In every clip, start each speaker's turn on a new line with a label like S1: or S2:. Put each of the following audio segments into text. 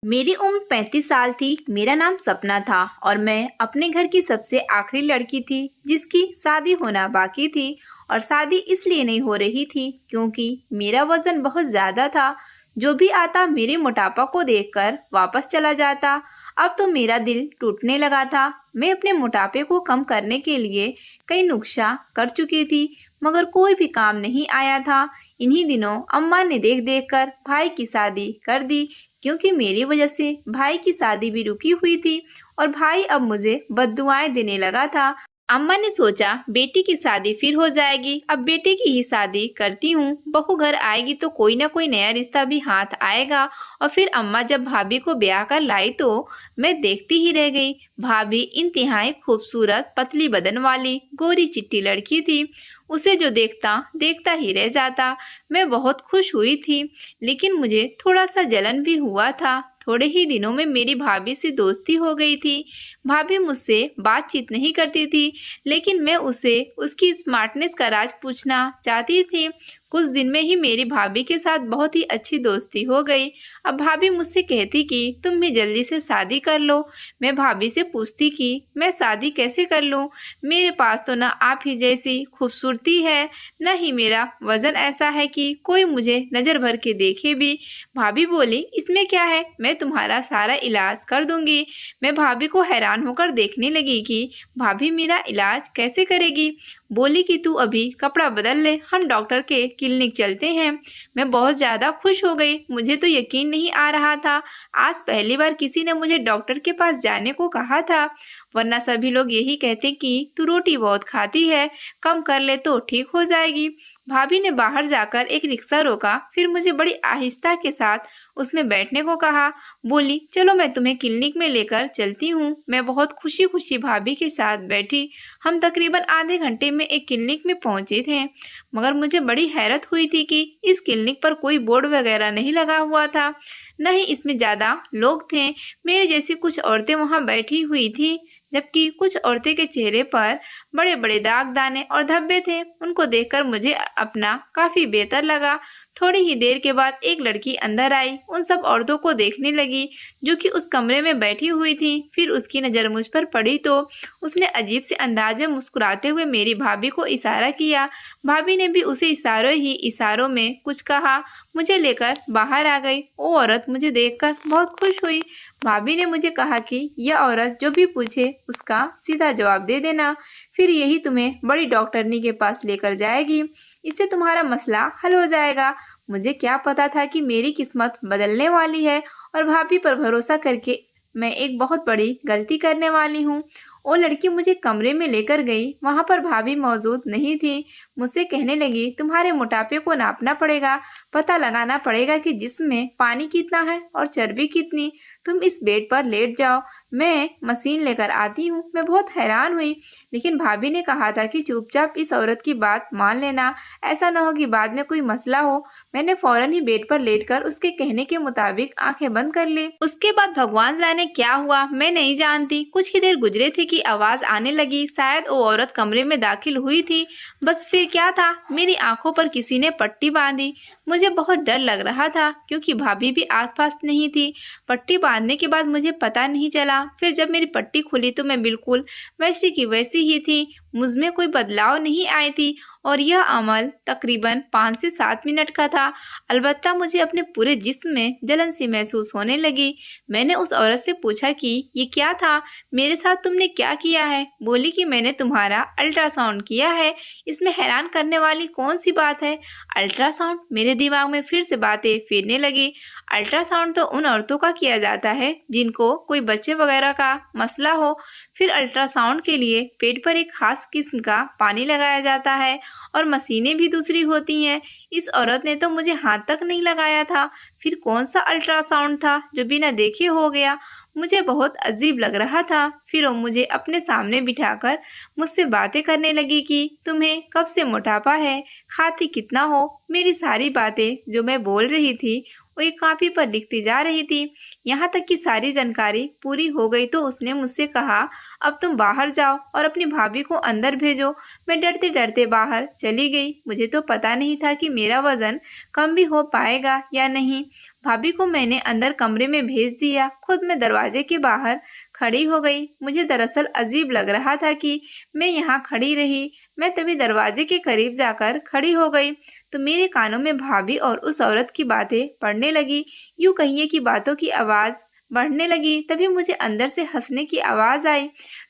S1: मेरी उम्र 35 साल थी। मेरा नाम सपना था और मैं अपने घर की सबसे आखिरी लड़की थी जिसकी शादी होना बाकी थी। और शादी इसलिए नहीं हो रही थी क्योंकि मेरा वजन बहुत ज़्यादा था। जो भी आता मेरे मोटापा को देखकर वापस चला जाता। अब तो मेरा दिल टूटने लगा था। मैं अपने मोटापे को कम करने के लिए कई नुस्खा कर चुकी थी, मगर कोई भी काम नहीं आया था। इन्हीं दिनों अम्मा ने देख देख कर भाई की शादी कर दी, क्योंकि मेरी वजह से भाई की शादी भी रुकी हुई थी और भाई अब मुझे बद्दुआएं देने लगा था। अम्मा ने सोचा बेटी की शादी फिर हो जाएगी, अब बेटे की ही शादी करती हूँ। बहू घर आएगी तो कोई ना कोई नया रिश्ता भी हाथ आएगा। और फिर अम्मा जब भाभी को ब्याह कर लाई तो मैं देखती ही रह गई। भाभी इंतहाई खूबसूरत पतली बदन वाली गोरी चिट्टी लड़की थी। उसे जो देखता देखता ही रह जाता। मैं बहुत खुश हुई थी, लेकिन मुझे थोड़ा सा जलन भी हुआ था। थोड़े ही दिनों में मेरी भाभी से दोस्ती हो गई थी। भाभी मुझसे बातचीत नहीं करती थी, लेकिन मैं उसे उसकी स्मार्टनेस का राज पूछना चाहती थी। कुछ दिन में ही मेरी भाभी के साथ बहुत ही अच्छी दोस्ती हो गई। अब भाभी मुझसे कहती कि तुम भी जल्दी से शादी कर लो। मैं भाभी से पूछती कि मैं शादी कैसे कर लूं? मेरे पास तो ना आप ही जैसी खूबसूरती है, न ही मेरा वजन ऐसा है कि कोई मुझे नजर भर के देखे भी। भाभी बोली इसमें क्या है, मैं तुम्हारा सारा इलाज कर दूंगी। मैं भाभी को हैरान होकर देखने लगी कि भाभी मेरा इलाज कैसे करेगी। बोली कि तू अभी कपड़ा बदल ले, हम डॉक्टर के क्लिनिक चलते हैं। मैं बहुत ज़्यादा खुश हो गई। मुझे तो यकीन नहीं आ रहा था। आज पहली बार किसी ने मुझे डॉक्टर के पास जाने को कहा था, वरना सभी लोग यही कहते कि तू रोटी बहुत खाती है, कम कर ले तो ठीक हो जाएगी। भाभी ने बाहर जाकर एक रिक्शा रोका, फिर मुझे बड़ी आहिस्ता के साथ उसमें बैठने को कहा। बोली चलो मैं तुम्हें क्लिनिक में लेकर चलती हूँ। मैं बहुत खुशी खुशी भाभी के साथ बैठी। हम तकरीबन आधे घंटे में एक क्लिनिक में पहुंचे थे, मगर मुझे बड़ी हैरत हुई थी कि इस क्लिनिक पर कोई बोर्ड वगैरह नहीं लगा हुआ था, न ही इसमें ज़्यादा लोग थे। मेरे जैसी कुछ औरतें वहां बैठी हुई थी, जबकि कुछ औरतें के चेहरे पर बड़े बड़े दाग दाने और धब्बे थे। उनको देखकर मुझे अपना काफी बेहतर लगा। थोड़ी ही देर के बाद एक लड़की अंदर आई, उन सब औरतों को देखने लगी जो कि उस कमरे में बैठी हुई थी। फिर उसकी नज़र मुझ पर पड़ी तो उसने अजीब से अंदाज में मुस्कुराते हुए मेरी भाभी को इशारा किया। भाभी ने भी उसे इशारों में कुछ कहा। मुझे लेकर बाहर आ गई। वो औरत मुझे देखकर बहुत खुश हुई। भाभी ने मुझे कहा कि यह औरत जो भी पूछे उसका सीधा जवाब दे देना, फिर यही तुम्हें बड़ी डॉक्टरनी के पास लेकर जाएगी। इससे तुम्हारा मसला हल हो जाएगा। मुझे क्या पता था कि मेरी किस्मत बदलने वाली है और भाभी पर भरोसा करके मैं एक बहुत बड़ी गलती करने वाली हूँ। वो लड़की मुझे कमरे में लेकर गई। वहां पर भाभी मौजूद नहीं थी। मुझसे कहने लगी तुम्हारे मोटापे को नापना पड़ेगा, पता लगाना पड़ेगा कि जिस्म में पानी कितना है और चर्बी कितनी। तुम इस बेड पर लेट जाओ, मैं मशीन लेकर आती हूँ। मैं बहुत हैरान हुई, लेकिन भाभी ने कहा था कि चुपचाप इस औरत की बात मान लेना, ऐसा न हो कि बाद में कोई मसला हो। मैंने फौरन ही बेड पर लेटकर उसके कहने के मुताबिक आंखें बंद कर ली। उसके बाद भगवान जाने क्या हुआ, मैं नहीं जानती। कुछ ही देर गुजरे थे कि आवाज आने लगी। शायद वो औरत कमरे में दाखिल हुई थी। बस फिर क्या था, मेरी आंखों पर किसी ने पट्टी बांधी। मुझे बहुत डर लग रहा था क्योंकि भाभी भी आसपास नहीं थी। पट्टी बांधने के बाद मुझे पता नहीं चला। फिर जब मेरी पट्टी खुली तो मैं बिल्कुल वैसी की वैसी ही थी। मुझमें कोई बदलाव नहीं आई थी और यह अमल तकरीबन 5 से 7 मिनट का था। अलबत्ता मुझे अपने पूरे जिस्म में जलन सी महसूस होने लगी। मैंने उस औरत से पूछा कि ये क्या था, मेरे साथ तुमने क्या किया है? बोली कि मैंने तुम्हारा अल्ट्रासाउंड किया है। इसमें हैरान करने वाली कौन सी बात है? अल्ट्रासाउंड? मेरे दिमाग में फिर से बातें फिरने लगी। अल्ट्रासाउंड तो उन औरतों का किया जाता है जिनको कोई बच्चे वगैरह का मसला हो। फिर अल्ट्रासाउंड के लिए पेट पर एक खास किस्म का पानी लगाया जाता है और मशीनें भी दूसरी होती हैं। इस औरत ने तो मुझे हाथ तक नहीं लगाया था। फिर कौन सा अल्ट्रासाउंड था जो बिना देखे हो गया? मुझे बहुत अजीब लग रहा था। फिर वो मुझे अपने सामने बिठाकर मुझसे बातें करने लगी कि तुम्हें कब से मोटापा है, खाती कितना हो। मेरी सारी बातें जो मैं बोल रही थी वो एक कॉपी पर लिखती जा रही थी। यहाँ तक कि सारी जानकारी पूरी हो गई तो उसने मुझसे कहा अब तुम बाहर जाओ और अपनी भाभी को अंदर भेजो। मैं डरते डरते बाहर चली गई। मुझे तो पता नहीं था कि मेरा वजन कम भी हो पाएगा या नहीं। भाभी को मैंने अंदर कमरे में भेज दिया। खुद मैं दरवाजे के बाहर खड़ी हो गई। मुझे दरअसल अजीब लग रहा था कि मैं यहाँ खड़ी रही। मैं तभी दरवाजे के करीब जाकर खड़ी हो गई तो मेरे कानों में भाभी और उस औरत की बातें पड़ने लगी। यूं कहिए कि बातों की आवाज़ बढ़ने लगी। तभी मुझे अंदर से हंसने की आवाज़ आई।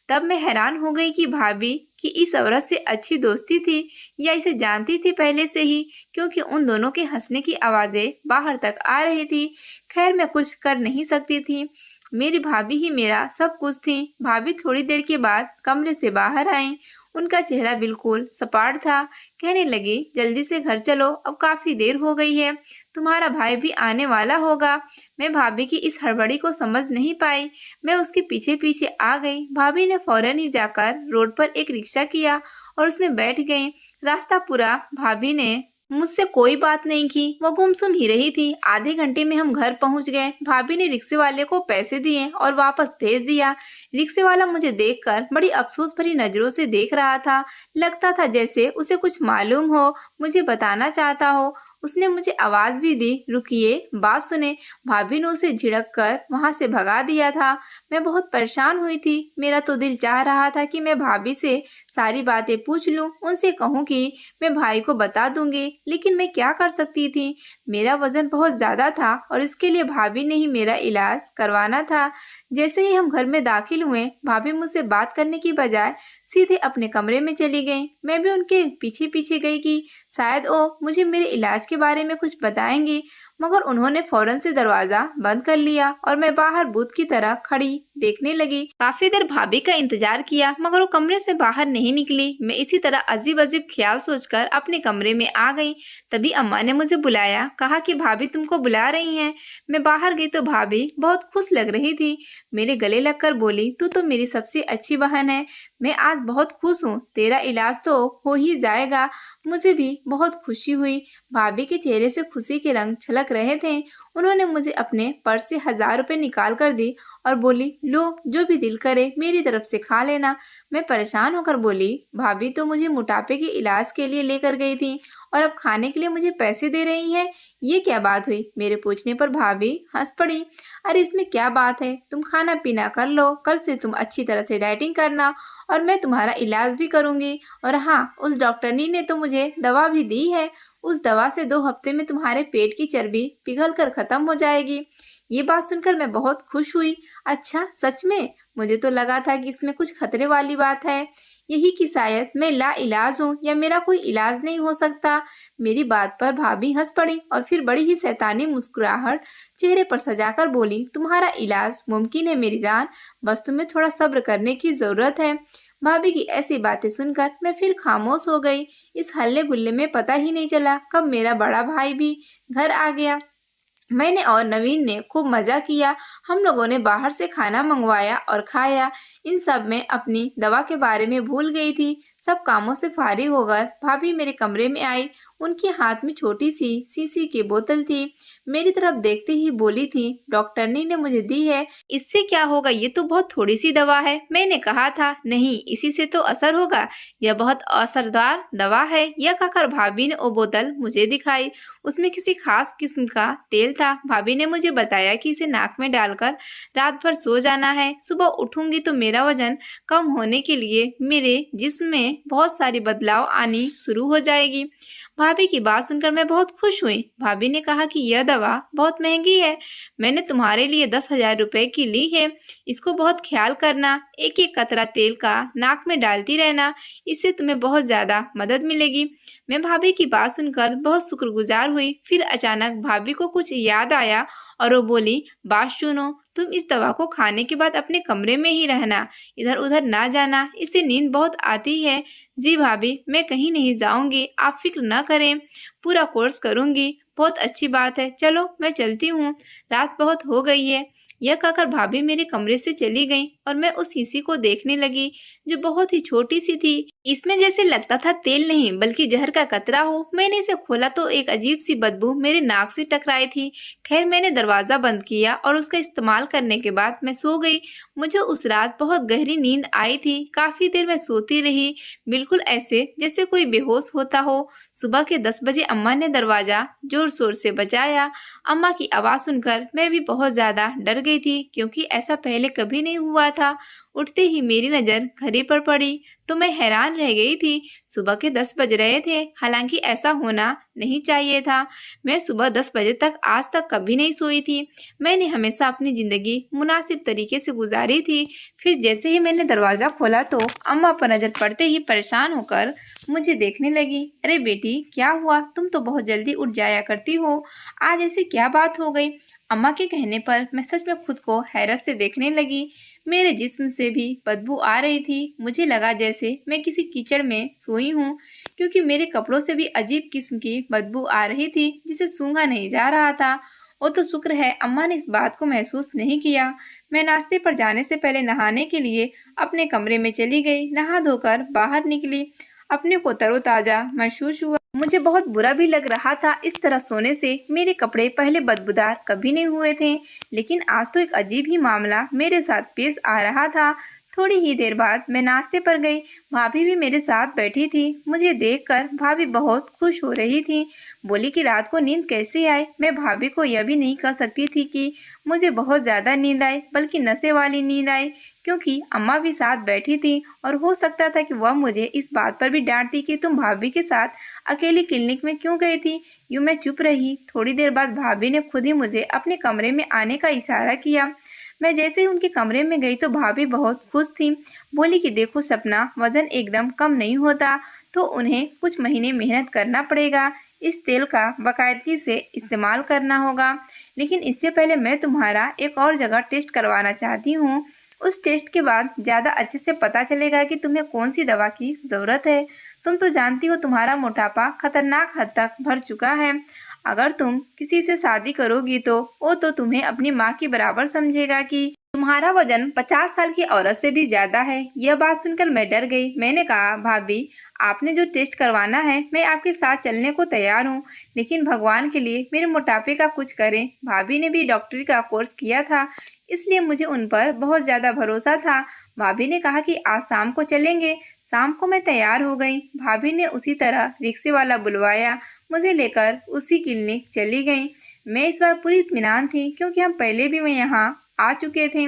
S1: तब मैं हैरान हो गई कि भाभी की इस औरत से अच्छी दोस्ती थी या इसे जानती थी पहले से ही, क्योंकि उन दोनों के हंसने की आवाज़ें बाहर तक आ रही थी। खैर मैं कुछ कर नहीं सकती थी। मेरी भाभी ही मेरा सब कुछ थी। भाभी थोड़ी देर के बाद कमरे से बाहर आईं। उनका चेहरा बिल्कुल सपाट था। कहने लगी, जल्दी से घर चलो, अब काफ़ी देर हो गई है। तुम्हारा भाई भी आने वाला होगा। मैं भाभी की इस हड़बड़ी को समझ नहीं पाई। मैं उसके पीछे पीछे आ गई। भाभी ने फौरन ही जाकर रोड पर एक रिक्शा किया और उसमें बैठ गई। रास्ता पूरा भाभी ने मुझसे कोई बात नहीं की। वो गुमसुम ही रही थी। आधे घंटे में हम घर पहुंच गए। भाभी ने रिक्शे वाले को पैसे दिए और वापस भेज दिया। रिक्शे वाला मुझे देखकर बड़ी अफसोस भरी नजरों से देख रहा था। लगता था जैसे उसे कुछ मालूम हो, मुझे बताना चाहता हो। उसने मुझे आवाज भी दी, रुकिए, बात सुने। भाभी ने उसे झिड़क कर वहां से भगा दिया था। मैं बहुत परेशान हुई थी। मेरा तो दिल चाह रहा था कि मैं भाभी से सारी बातें पूछ लूं, उनसे कहूं कि मैं भाई को बता दूंगी, लेकिन मैं क्या कर सकती थी। मेरा वजन बहुत ज्यादा था और इसके लिए भाभी ने ही मेरा इलाज करवाना था। जैसे ही हम घर में दाखिल हुए, भाभी मुझसे बात करने की बजाय सीधे अपने कमरे में चली गई। मैं भी उनके पीछे पीछे गई कि शायद वो मुझे मेरे इलाज के बारे में कुछ बताएंगी, मगर उन्होंने फौरन से दरवाजा बंद कर लिया और मैं बाहर भूत की तरह खड़ी देखने लगी। काफी देर भाभी का इंतजार किया मगर वो कमरे से बाहर नहीं निकली। मैं इसी तरह अजीब अजीब ख्याल सोचकर अपने कमरे में आ गई। तभी अम्मा ने मुझे बुलाया, कहा कि भाभी तुमको बुला रही हैं। मैं बाहर गई तो भाभी बहुत खुश लग रही थी। मेरे गले लगकर बोली, तू तो मेरी सबसे अच्छी बहन है। मैं आज बहुत खुश हूँ। तेरा इलाज तो हो ही जाएगा। मुझे भी बहुत खुशी हुई। भाभी के चेहरे से खुशी के रंग छलक रहे थे। उन्होंने मुझे अपने पर्स से 1000 रुपए निकाल कर दी और बोली, लो, जो भी दिल करे मेरी तरफ से खा लेना। मैं परेशान होकर बोली, भाभी तो मुझे मोटापे के इलाज के लिए लेकर गई थी और अब खाने के लिए मुझे पैसे दे रही हैं। ये क्या बात हुई? मेरे पूछने पर भाभी हंस पड़ी। अरे इसमें क्या बात है, तुम खाना पीना कर लो, कल से तुम अच्छी तरह से डाइटिंग करना और मैं तुम्हारा इलाज भी करूंगी। और हाँ, उस डॉक्टरनी ने तो मुझे दवा भी दी है। उस दवा से 2 हफ्ते में तुम्हारे पेट की चर्बी पिघल कर खत्म हो जाएगी। ये बात सुनकर मैं बहुत खुश हुई। अच्छा, सच में? मुझे तो लगा था कि इसमें कुछ खतरे वाली बात है। यही कि शायद मैं लाइलाज हूँ या मेरा कोई इलाज नहीं हो सकता। मेरी बात पर भाभी हंस पड़ी और फिर बड़ी ही शैतानी मुस्कुराहट चेहरे पर सजाकर बोली, तुम्हारा इलाज मुमकिन है मेरी जान, बस तुम्हें थोड़ा सब्र करने की जरूरत है। भाभी की ऐसी बातें सुनकर मैं फिर खामोश हो गई। इस हल्ले गुल्ले में पता ही नहीं चला कब मेरा बड़ा भाई भी घर आ गया। मैंने और नवीन ने खूब मजा किया। हम लोगों ने बाहर से खाना मंगवाया और खाया। इन सब में अपनी दवा के बारे में भूल गई थी। सब कामों से फारिग होकर भाभी मेरे कमरे में आई। उनके हाथ में छोटी सी शीशी की बोतल थी। मेरी तरफ देखते ही बोली थी, डॉक्टरनी ने मुझे दी है, इससे क्या होगा, ये तो बहुत थोड़ी सी दवा है। मैंने कहा था, नहीं, इसी से तो असर होगा, यह बहुत असरदार दवा है। यह कहकर भाभी ने वो बोतल मुझे दिखाई। उसमें किसी खास किस्म का तेल था। भाभी ने मुझे बताया कि इसे नाक में डालकर रात भर सो जाना है। सुबह उठूंगी तो मेरा वजन कम होने के लिए मेरे जिस्म में बहुत सारी बदलाव आनी शुरू हो जाएगी। भाभी की बात सुनकर मैं बहुत खुश हुई। भाभी ने कहा कि यह दवा बहुत महंगी है। मैंने तुम्हारे लिए 10,000 रुपए की ली है। इसको बहुत ख्याल करना, एक एक कतरा तेल का नाक में डालती रहना, इससे तुम्हें बहुत ज्यादा मदद मिलेगी। मैं भाभी की बात सुनकर बहुत शुक्रगुजार हुई। फिर अचानक भाभी को कुछ याद आया और वो बोली, बात सुनो, तुम इस दवा को खाने के बाद अपने कमरे में ही रहना, इधर उधर ना जाना, इससे नींद बहुत आती है। जी भाभी, मैं कहीं नहीं जाऊंगी, आप फिक्र न करें, पूरा कोर्स करूंगी। बहुत अच्छी बात है, चलो मैं चलती हूँ, रात बहुत हो गई है। यह कहकर भाभी मेरे कमरे से चली गई और मैं उस शीशी को देखने लगी जो बहुत ही छोटी सी थी। इसमें जैसे लगता था तेल नहीं बल्कि जहर का कतरा हो। मैंने इसे खोला तो एक अजीब सी बदबू मेरे नाक से टकराई थी। खैर मैंने दरवाजा बंद किया और उसका इस्तेमाल करने के बाद मैं सो गई। मुझे उस रात बहुत गहरी नींद आई थी। काफी देर मैं सोती रही, बिल्कुल ऐसे जैसे कोई बेहोश होता हो। सुबह के 10 बजे अम्मा ने दरवाज़ा जोर शोर से बजाया। अम्मा की आवाज़ सुनकर मैं भी बहुत ज़्यादा डर गई थी, क्योंकि ऐसा पहले कभी नहीं हुआ था। उठते ही मेरी नज़र घड़ी पर पड़ी तो मैं हैरान रह गई थी। सुबह के 10 बज रहे थे, हालांकि ऐसा होना नहीं चाहिए था। मैं सुबह 10 बजे तक आज तक कभी नहीं सोई थी। मैंने हमेशा अपनी ज़िंदगी मुनासिब तरीके से गुजारी थी। फिर जैसे ही मैंने दरवाज़ा खोला तो अम्मा पर नज़र पड़ते ही परेशान होकर मुझे देखने लगी। अरे बेटी, क्या हुआ? तुम तो बहुत जल्दी उठ जाया करती हो, आज ऐसी क्या बात हो गई? अम्मा के कहने पर मैं सच में खुद को हैरत से देखने लगी। मेरे जिस्म से भी बदबू आ रही थी। मुझे लगा जैसे मैं किसी कीचड़ में सोई हूँ, क्योंकि मेरे कपड़ों से भी अजीब किस्म की बदबू आ रही थी, जिसे सूंघा नहीं जा रहा था। वो तो शुक्र है अम्मा ने इस बात को महसूस नहीं किया। मैं नाश्ते पर जाने से पहले नहाने के लिए अपने कमरे में चली गई। नहा धोकर बाहर निकली। अपने को तरोताजा महसूस हुआ। मुझे बहुत बुरा भी लग रहा था। इस तरह सोने से मेरे कपड़े पहले बदबूदार कभी नहीं हुए थे, लेकिन आज तो एक अजीब ही मामला मेरे साथ पेश आ रहा था। थोड़ी ही देर बाद मैं नाश्ते पर गई। भाभी भी मेरे साथ बैठी थी। मुझे देखकर भाभी बहुत खुश हो रही थी। बोली कि रात को नींद कैसे आई। मैं भाभी को यह भी नहीं कह सकती थी कि मुझे बहुत ज़्यादा नींद आई, बल्कि नशे वाली नींद आई, क्योंकि अम्मा भी साथ बैठी थी और हो सकता था कि वह मुझे इस बात पर भी डांटती कि तुम भाभी के साथ अकेली क्लिनिक में क्यों गई थी। यूँ मैं चुप रही। थोड़ी देर बाद भाभी ने खुद ही मुझे अपने कमरे में आने का इशारा किया। मैं जैसे ही उनके कमरे में गई तो भाभी बहुत खुश थी। बोली कि देखो सपना, वजन एकदम कम नहीं होता, तो उन्हें कुछ महीने मेहनत करना पड़ेगा। इस तेल का बाकायदगी से इस्तेमाल करना होगा। लेकिन इससे पहले मैं तुम्हारा एक और जगह टेस्ट करवाना चाहती हूँ। उस टेस्ट के बाद ज़्यादा अच्छे से पता चलेगा कि तुम्हें कौन सी दवा की ज़रूरत है। तुम तो जानती हो तुम्हारा मोटापा खतरनाक हद तक बढ़ चुका है। अगर तुम किसी से शादी करोगी तो वो तो तुम्हें अपनी माँ के बराबर समझेगा कि तुम्हारा वजन 50 साल की औरत से भी ज्यादा है। यह बात सुनकर मैं डर गई। मैंने कहा, भाभी, आपने जो टेस्ट करवाना है मैं आपके साथ चलने को तैयार हूँ, लेकिन भगवान के लिए मेरे मोटापे का कुछ करें। भाभी ने भी डॉक्टरी का कोर्स किया था, इसलिए मुझे उन पर बहुत ज़्यादा भरोसा था। भाभी ने कहा कि आज शाम को चलेंगे। शाम को मैं तैयार हो गई। भाभी ने उसी तरह रिक्शे वाला बुलवाया। मुझे लेकर उसी क्लिनिक चली गई। मैं इस बार पूरी इत्मीनान थी, क्योंकि हम पहले भी मैं यहाँ आ चुके थे।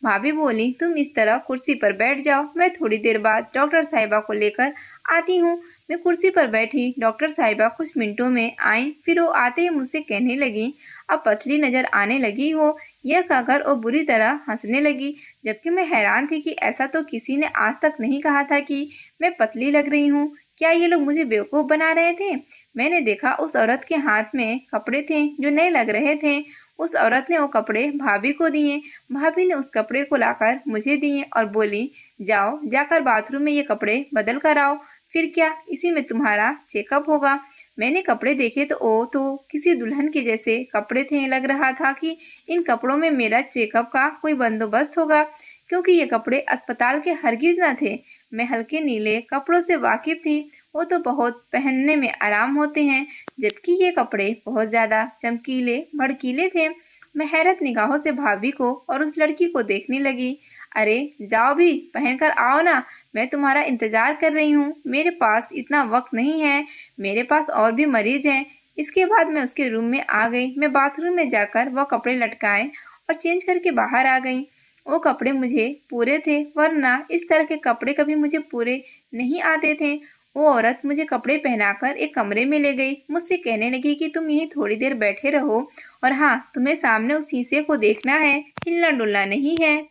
S1: भाभी बोली, तुम इस तरह कुर्सी पर बैठ जाओ, मैं थोड़ी देर बाद डॉक्टर साहिबा को लेकर आती हूँ। मैं कुर्सी पर बैठी। डॉक्टर साहिबा कुछ मिनटों में आई। फिर वो आते ही मुझसे कहने लगी, अब पतली नजर आने लगी हो। यह कहकर वो बुरी तरह हंसने लगी, जबकि मैं हैरान थी कि ऐसा तो किसी ने आज तक नहीं कहा था कि मैं पतली लग रही हूँ। क्या ये लोग मुझे बेवकूफ़ बना रहे थे? मैंने देखा उस औरत के हाथ में कपड़े थे जो नए लग रहे थे। उस औरत ने वो कपड़े भाभी को दिए। भाभी ने उस कपड़े को लाकर मुझे दिए और बोली, जाओ जाकर बाथरूम में ये कपड़े बदल कर आओ। फिर क्या, इसी में तुम्हारा चेकअप होगा। मैंने कपड़े देखे तो ओ तो किसी दुल्हन के जैसे कपड़े थे। लग रहा था कि इन कपड़ों में मेरा चेकअप का कोई बंदोबस्त होगा, क्योंकि ये कपड़े अस्पताल के हरगिज न थे। मैं हल्के नीले कपड़ों से वाकिफ थी। वो तो बहुत पहनने में आराम होते हैं, जबकि ये कपड़े बहुत ज़्यादा चमकीले भड़कीले थे। मैं हैरत निगाहों से भाभी को और उस लड़की को देखने लगी। अरे जाओ भी, पहन कर आओ ना, मैं तुम्हारा इंतज़ार कर रही हूँ। मेरे पास इतना वक्त नहीं है, मेरे पास और भी मरीज हैं। इसके बाद मैं उसके रूम में आ गई। मैं बाथरूम में जाकर वह कपड़े लटकाए और चेंज करके बाहर आ गई। वो कपड़े मुझे पूरे थे, वरना इस तरह के कपड़े कभी मुझे पूरे नहीं आते थे। वो औरत मुझे कपड़े पहनाकर एक कमरे में ले गई। मुझसे कहने लगी कि तुम यहीं थोड़ी देर बैठे रहो, और हाँ, तुम्हें सामने उस शीशे को देखना है, हिलना डुलना नहीं है।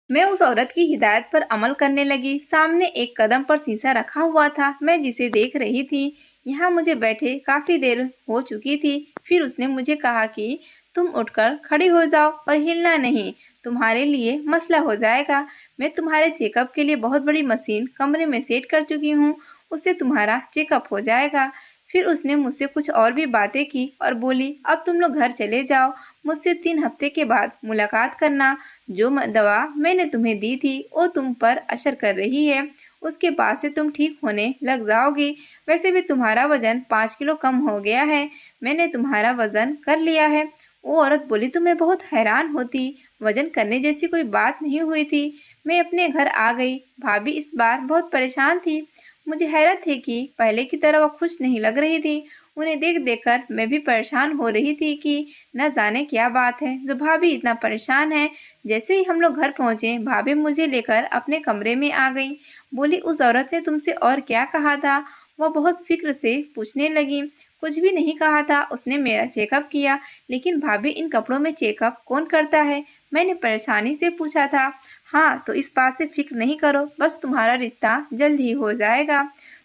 S1: मैं उस औरत की हिदायत पर अमल करने लगी। सामने एक कदम पर शीशा रखा हुआ था, मैं जिसे देख रही थी। यहाँ मुझे बैठे काफी देर हो चुकी थी। फिर उसने मुझे कहा कि तुम उठकर खड़ी हो जाओ और हिलना नहीं, तुम्हारे लिए मसला हो जाएगा। मैं तुम्हारे चेकअप के लिए बहुत बड़ी मशीन कमरे में सेट कर चुकी हूँ, उससे तुम्हारा चेकअप हो जाएगा। फिर उसने मुझसे कुछ और भी बातें की और बोली, अब तुम लोग घर चले जाओ, मुझसे 3 हफ्ते के बाद मुलाकात करना। जो दवा मैंने तुम्हें दी थी वो तुम पर असर कर रही है, उसके बाद से तुम ठीक होने लग जाओगी। वैसे भी तुम्हारा वजन 5 किलो कम हो गया है, मैंने तुम्हारा वजन कर लिया है। वो औरत बोली तो मैं बहुत हैरान होती, वजन करने जैसी कोई बात नहीं हुई थी। मैं अपने घर आ गई। भाभी इस बार बहुत परेशान थी। मुझे हैरत थी कि पहले की तरह वो खुश नहीं लग रही थी। उन्हें देख देखकर मैं भी परेशान हो रही थी कि न जाने क्या बात है जो भाभी इतना परेशान है। जैसे ही हम लोग घर पहुंचे, भाभी मुझे लेकर अपने कमरे में आ गई। बोली, उस औरत ने तुमसे और क्या कहा था? वह बहुत फिक्र से पूछने लगी। कुछ भी नहीं कहा था, उसने मेरा चेकअप किया। लेकिन भाभी, इन कपड़ों में चेकअप कौन करता है? मैंने परेशानी से पूछा था। हाँ, तो इस बात से फिक्र नहीं करो, बस तुम्हारा रिश्ता जल्द ही हो जाएगा।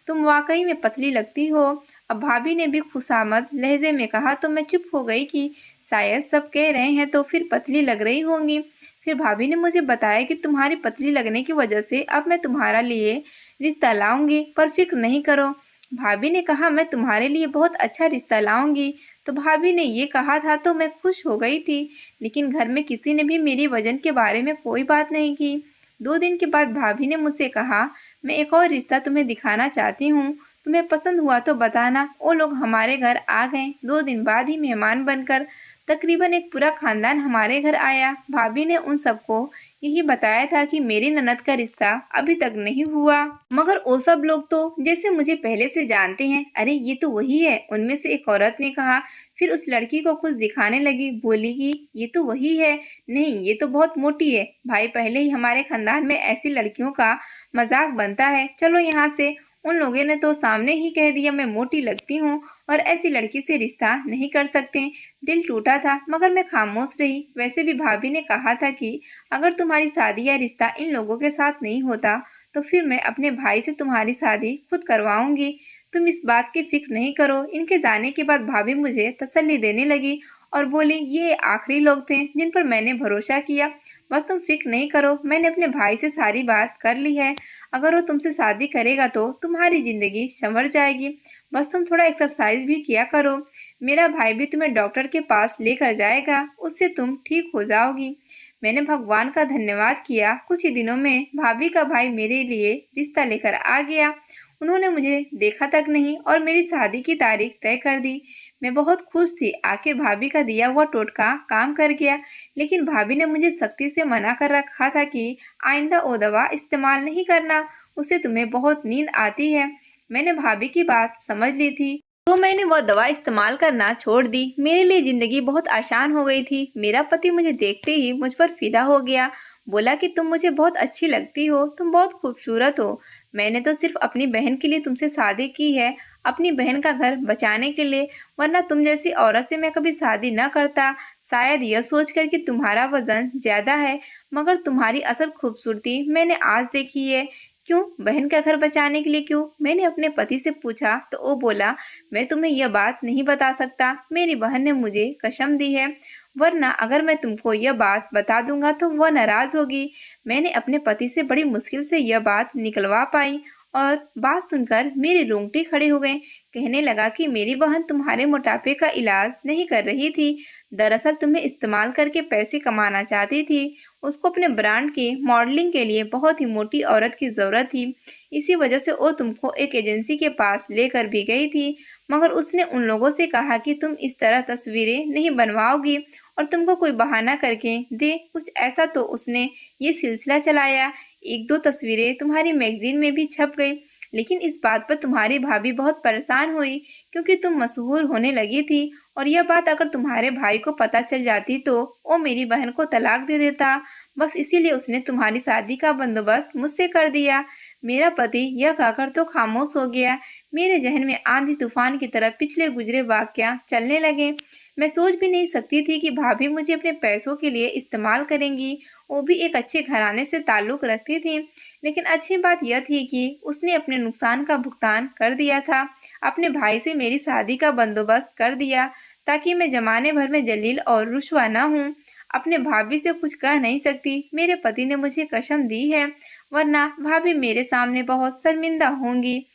S1: तुम वाकई में पतली लगती हो। अब भाभी ने भी खुशामद लहजे में कहा तो मैं चुप हो गई कि शायद सब कह रहे हैं तो फिर पतली लग रही होंगी। फिर भाभी ने मुझे बताया कि तुम्हारी पतली लगने की वजह से अब मैं तुम्हारा लिए रिश्ता लाऊंगी, पर फिक्र नहीं करो। भाभी ने कहा, मैं तुम्हारे लिए बहुत अच्छा रिश्ता लाऊंगी। तो भाभी ने ये कहा था तो मैं खुश हो गई थी, लेकिन घर में किसी ने भी मेरी वजन के बारे में कोई बात नहीं की। 2 दिन के बाद भाभी ने मुझसे कहा, मैं एक और रिश्ता तुम्हें दिखाना चाहती हूँ, तुम्हें पसंद हुआ तो बताना। वो लोग हमारे घर आ गए। 2 दिन बाद ही मेहमान बनकर तकरीबन एक पूरा खानदान हमारे घर आया। भाभी ने उन सबको यही बताया था कि मेरी ननद का रिश्ता अभी तक नहीं हुआ, मगर वो सब लोग तो जैसे मुझे पहले से जानते हैं। अरे ये तो वही है, उनमें से एक औरत ने कहा। फिर उस लड़की को कुछ दिखाने लगी, बोली कि ये तो वही है। नहीं, ये तो बहुत मोटी है। भाई, पहले ही हमारे खानदान में ऐसी लड़कियों का मजाक बनता है, चलो यहाँ से। उन लोगों ने तो सामने ही कह दिया मैं मोटी लगती हूँ और ऐसी लड़की से रिश्ता नहीं कर सकते। दिल टूटा था, मगर मैं खामोश रही। वैसे भी भाभी ने कहा था कि अगर तुम्हारी शादी या रिश्ता इन लोगों के साथ नहीं होता तो फिर मैं अपने भाई से तुम्हारी शादी खुद करवाऊंगी। तुम इस बात की फिक्र नहीं करो। इनके जाने के बाद भाभी मुझे तसल्ली देने लगी और बोली, ये आखिरी लोग थे जिन पर मैंने भरोसा किया। बस तुम फिक्र नहीं करो, मैंने अपने भाई से सारी बात कर ली है। अगर वो तुमसे शादी करेगा तो तुम्हारी जिंदगी संवर जाएगी। बस तुम थोड़ा एक्सरसाइज भी किया करो। मेरा भाई भी तुम्हें डॉक्टर के पास लेकर जाएगा, उससे तुम ठीक हो जाओगी। मैंने भगवान का धन्यवाद किया। कुछ ही दिनों में भाभी का भाई मेरे लिए रिश्ता लेकर आ गया। उन्होंने मुझे देखा तक नहीं और मेरी शादी की तारीख तय कर दी। मैं बहुत खुश थी, आखिर भाभी का दिया हुआ टोटका काम कर गया। लेकिन भाभी ने मुझे सख्ती से मना कर रखा था कि आइंदा वो दवा इस्तेमाल नहीं करना, उससे तुम्हें बहुत नींद आती है। मैंने भाभी की बात समझ ली थी, तो मैंने वह दवा इस्तेमाल करना छोड़ दी। मेरे लिए जिंदगी बहुत आसान हो गई थी। मेरा पति मुझे देखते ही मुझ पर फिदा हो गया। बोला कि तुम मुझे बहुत अच्छी लगती हो, तुम बहुत खूबसूरत हो। मैंने तो सिर्फ अपनी बहन के लिए तुमसे शादी की है, अपनी बहन का घर बचाने के लिए, वरना तुम जैसी औरत से मैं कभी शादी न करता। शायद यह सोचकर कि तुम्हारा वजन ज्यादा है, मगर तुम्हारी असल खूबसूरती मैंने आज देखी है। क्यों? बहन का घर बचाने के लिए क्यों? मैंने अपने पति से पूछा तो वो बोला, मैं तुम्हें यह बात नहीं बता सकता। मेरी बहन ने मुझे कसम दी है, वरना अगर मैं तुमको यह बात बता दूंगा तो वह नाराज होगी। मैंने अपने पति से बड़ी मुश्किल से यह बात निकलवा पाई और बात सुनकर मेरे रोंगटे खड़े हो गए। कहने लगा कि मेरी बहन तुम्हारे मोटापे का इलाज नहीं कर रही थी, दरअसल तुम्हें इस्तेमाल करके पैसे कमाना चाहती थी। उसको अपने ब्रांड के मॉडलिंग के लिए बहुत ही मोटी औरत की जरूरत थी। इसी वजह से वो तुमको एक एजेंसी के पास लेकर भी गई थी, मगर उसने उन लोगों से कहा कि तुम इस तरह तस्वीरें नहीं बनवाओगी और तुमको कोई बहाना करके दे, कुछ ऐसा। तो उसने ये सिलसिला चलाया। 1-2 तस्वीरें तुम्हारी मैगजीन में भी छप गई, लेकिन इस बात पर तुम्हारी भाभी बहुत परेशान हुई क्योंकि तुम मशहूर होने लगी थी और यह बात अगर तुम्हारे भाई को पता चल जाती तो वो मेरी बहन को तलाक दे देता। बस इसीलिए उसने तुम्हारी शादी का बंदोबस्त मुझसे कर दिया। मेरा पति यह कहकर तो खामोश हो गया। मेरे जहन में आंधी तूफान की तरह पिछले गुजरे वाकया चलने लगे। मैं सोच भी नहीं सकती थी कि भाभी मुझे अपने पैसों के लिए इस्तेमाल करेंगी। वो भी एक अच्छे घराने से ताल्लुक रखती थी। लेकिन अच्छी बात यह थी कि उसने अपने नुकसान का भुगतान कर दिया था। अपने भाई से मेरी शादी का बंदोबस्त कर दिया ताकि मैं जमाने भर में जलील और रुस्वा न हूँ। अपने भाभी से कुछ कह नहीं सकती, मेरे पति ने मुझे कसम दी है, वरना भाभी मेरे सामने बहुत शर्मिंदा होंगी।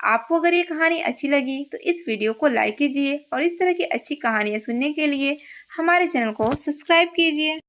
S1: आपको अगर ये कहानी अच्छी लगी तो इस वीडियो को लाइक कीजिए और इस तरह की अच्छी कहानियाँ सुनने के लिए हमारे चैनल को सब्सक्राइब कीजिए।